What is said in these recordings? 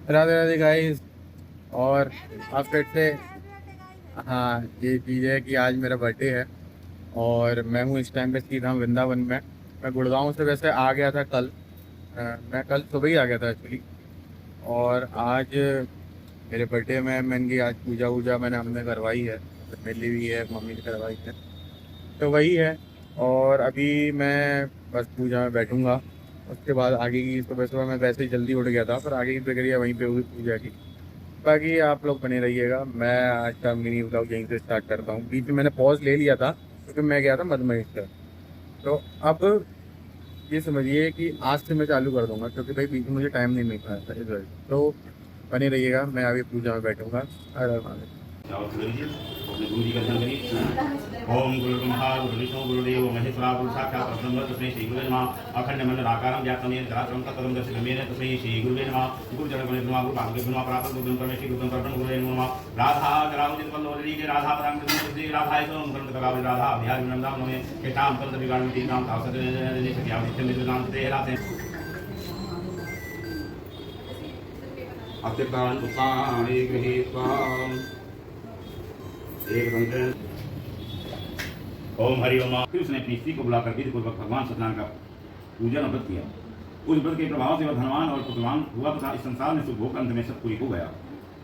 Radhe Radhe guys. और आप फिर से, हाँ, ये चीज़ है कि आज मेरा बर्थडे है और मैं हूँ इस टाइम पे सीधा वृंदावन में। मैं गुड़गांव से वैसे आ गया था कल। मैं कल सुबह ही आ गया था एक्चुअली। और आज मेरे बर्थडे में मैंने आज पूजा वूजा हमने करवाई है। तो मेरे लिए भी है, मम्मी ने करवाई है, तो वही है। और अभी मैं बस पूजा में बैठूंगा। उसके बाद आगे की, सुबह सुबह मैं वैसे ही जल्दी उठ गया था, पर आगे की प्रक्रिया वहीं पे हुई पूजा की। बाकी आप लोग बने रहिएगा। मैं आज का मिनी ब्लॉग यहीं से स्टार्ट करता हूँ। बीच में मैंने पॉज ले लिया था क्योंकि मैं गया था मद महेश्वर। तो अब ये समझिए कि आज से मैं चालू कर दूंगा, क्योंकि भाई बीच में मुझे टाइम नहीं मिल पाया था इस वजह से। तो बने रहिएगा, मैं अभी पूजा में बैठूंगा। हर हर महादेव। अपने गुरु जी का ध्यान करिए। ओम गुरु ब्रह्मा गुरु विष्णु गुरुदेव महेश्वरा गुरु साक्षात् परब्रह्म तस्मै श्री गुरुवे नमः। अखंड मंडलाकारं व्याप्तं येन चराचरं तत्पदं दर्शितमेन तस्मै श्री गुरुवे नमः। गुरु जन गणेश नमः। गुरु भाग्य नमः। प्रातः गुरु परमेश्वरी गुरु परब्रह्म गुरुवे नमः। राधा करावजित वल्लभरी के राधा परांग श्री राधाय सोम करंत कलावि राधा बिहार नंदम नमे केताम तंत्र विगाण तीनाम तासत ने सत्या नित्य मित्रनाम ते राते अत्यकान उपाणे गृहीत्वा एक घंटे ओम हरि ओम। फिर उसने अपनी स्त्री को बुलाकर विधि पूर्वक भगवान सत्यनारायण का पूजन और व्रत किया। उस व्रत के प्रभाव से वह धनवान और पुत्रवान हुआ तथा इस संसार में सुख भोग अंत में सब पूरी हो गया।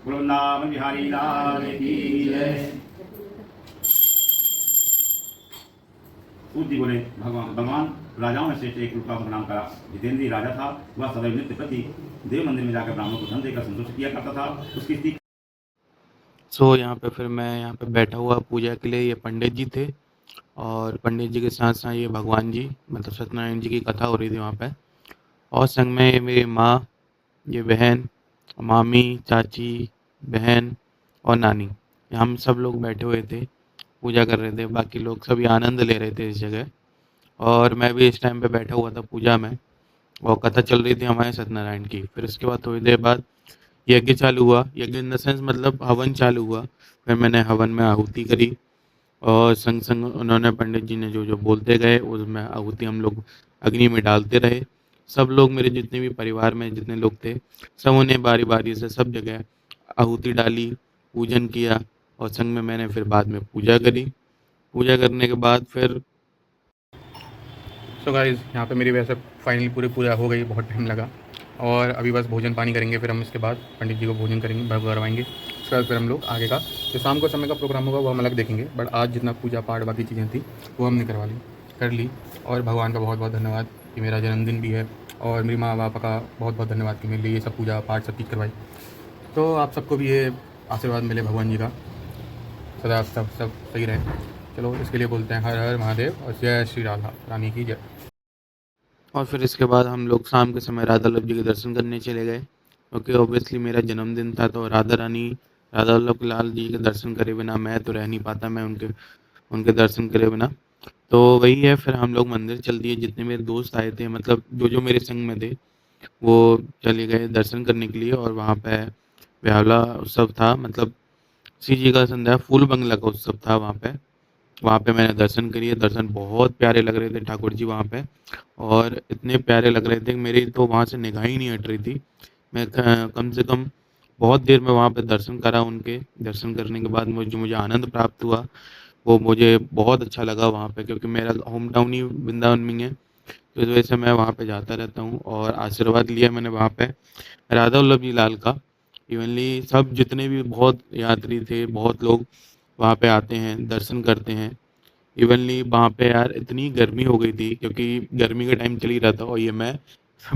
वृंदावन बिहारी लाल की जय। सूत जी बोले, भगवान राजाओं में श्रेष्ठ एक रूप का नाम करा जितेंद्रीय राजा था। वह सदैव नित्य प्रति देव मंदिर में जाकर ब्राह्मणों को धन देकर संतुष्ट किया करता था। उसकी स्त्री यहाँ पे फिर मैं यहाँ पे बैठा हुआ पूजा के लिए। ये पंडित जी थे और पंडित जी के साथ साथ ये भगवान जी मतलब सत्यनारायण जी की कथा हो रही थी वहाँ पे। और संग में ये मेरी माँ, ये बहन, मामी, चाची, बहन और नानी, हम सब लोग बैठे हुए थे, पूजा कर रहे थे। बाकी लोग सभी आनंद ले रहे थे इस जगह। और मैं भी इस टाइम पे बैठा हुआ था पूजा में और कथा चल रही थी हमारे सत्यनारायण की। फिर उसके बाद थोड़ी देर बाद यज्ञ चालू हुआ। यज्ञ इन द सेंस मतलब हवन चालू हुआ। फिर मैंने हवन में आहुति करी और संग संग उन्होंने, पंडित जी ने जो जो बोलते गए उसमें आहुति हम लोग अग्नि में डालते रहे। सब लोग, मेरे जितने भी परिवार में जितने लोग थे, सब उन्हें बारी बारी से सब जगह आहुति डाली, पूजन किया। और संग में मैंने फिर बाद में पूजा करी। पूजा करने के बाद फिर सो गाइस, यहाँ पे मेरी वैसे फाइनली पूरी पूजा हो गई, बहुत टाइम लगा। और अभी बस भोजन पानी करेंगे, फिर हम इसके बाद पंडित जी को भोजन करेंगे, भोग करवाएंगे। उसके बाद फिर हम लोग आगे का जो शाम को समय का प्रोग्राम होगा वो हम अलग देखेंगे। बट आज जितना पूजा पाठ बाकी चीज़ें थी वो हमने कर ली। और भगवान का बहुत बहुत धन्यवाद कि मेरा जन्मदिन भी है, और मेरी माँ बापा का बहुत बहुत धन्यवाद कि मेरे लिए ये सब पूजा पाठ सब चीज़ करवाई। तो आप सबको भी ये आशीर्वाद मिले भगवान जी का, सदा सब सही रहे। चलो, इसके लिए बोलते हैं हर हर महादेव और जय श्री राधा रानी की जय। और फिर इसके बाद हम लोग शाम के समय राधा वल्लभ जी के दर्शन करने चले गए, क्योंकि ऑब्वियसली मेरा जन्मदिन था। तो राधा वल्लभ लाल जी के दर्शन करे बिना मैं तो रह नहीं पाता, मैं उनके उनके दर्शन करे बिना। तो वही है, फिर हम लोग मंदिर चल दिए। जितने मेरे दोस्त आए थे, मतलब जो जो मेरे संग में थे, वो चले गए दर्शन करने के लिए। और वहाँ पे ब्यावला उत्सव था, मतलब श्री जी का संध्या फूल बंगला का उत्सव था वहाँ पे मैंने दर्शन किए। दर्शन बहुत प्यारे लग रहे थे ठाकुर जी वहाँ पे, और इतने प्यारे लग रहे थे कि मेरी तो वहाँ से निगाह ही नहीं हट रही थी। मैं कम से कम बहुत देर में वहाँ पे दर्शन करा। उनके दर्शन करने के बाद मुझे आनंद प्राप्त हुआ, वो मुझे बहुत अच्छा लगा वहाँ पे, क्योंकि मेरा होम टाउन ही वृंदावन में है। तो इस वजह से मैं वहाँ पे जाता रहता हूँ और आशीर्वाद लिया मैंने वहाँ पे राधा वल्लभ जी लाल का। इवनली सब जितने भी बहुत यात्री थे, बहुत लोग वहाँ पे आते हैं, दर्शन करते हैं। इवनली वहाँ पे यार इतनी गर्मी हो गई थी, क्योंकि गर्मी का टाइम चल ही रहा था और ये मैं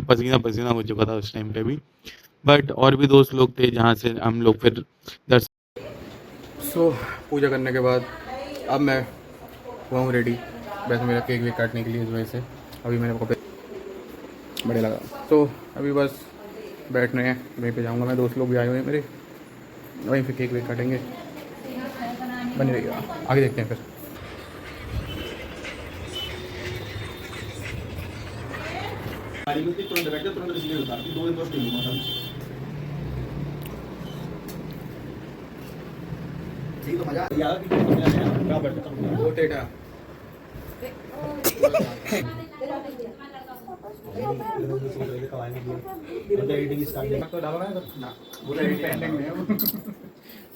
पसीना पसीना हो चुका था उस टाइम पे भी। बट और भी दोस्त लोग थे जहाँ से हम लोग फिर दर्शन। सो पूजा करने के बाद अब मैं हुआ हूँ रेडी। वैसे मेरा केक वेक काटने के लिए, इस वजह से अभी मेरे कपड़े बड़े लगा। तो अभी बस बैठ रहे हैं, वहीं पे जाऊँगा मैं। दोस्त लोग भी आए हुए हैं मेरे, वहीं पे केक वेक काटेंगे। बनी रहिएगा, आगे देखते हैं फिर। एडिटिंग स्टार्ट तो डालो ना पूरा पेंडिंग में है वो।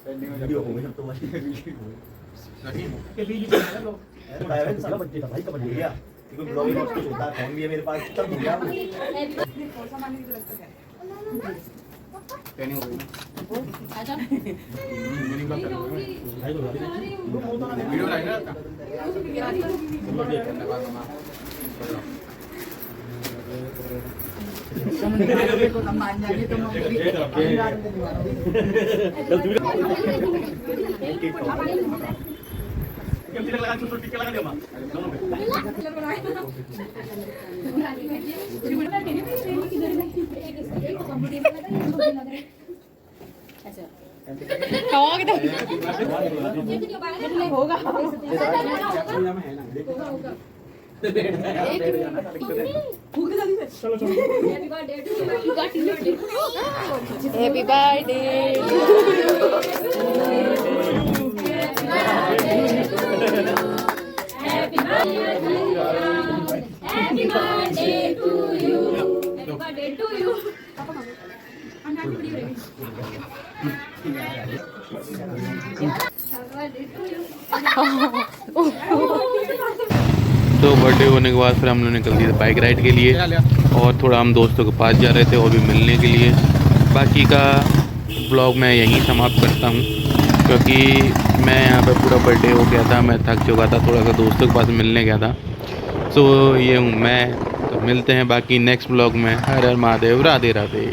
पेंडिंग में वीडियो हो गई अब तो मस्त नहीं के बीच में है लोग डायरेक्ट साला बच्चे का भाई कब भूल गया क्योंकि ब्लॉगिंग में कुछ होता है फोन भी है मेरे पास तब भूल गया पेंडिंग हो गई मीनिंग का कर भाई तो वीडियो लाएगा को सम्मान जाने तुम लगा तो टिक लगा दिया मां दोनों पे होगा happy birthday Happy birthday to you. Happy birthday to you. तो बर्थडे होने के बाद फिर हम लोग निकल दिए बाइक राइड के लिए और थोड़ा हम दोस्तों के पास जा रहे थे और भी मिलने के लिए। बाकी का ब्लॉग मैं यहीं समाप्त करता हूँ क्योंकि मैं यहाँ पे पूरा बर्थडे हो गया था, मैं थक चुका था, थोड़ा सा दोस्तों के पास मिलने गया था। तो ये हूँ मैं, तो मिलते हैं बाकी नेक्स्ट ब्लॉग में। हर हर महादेव, राधे राधे।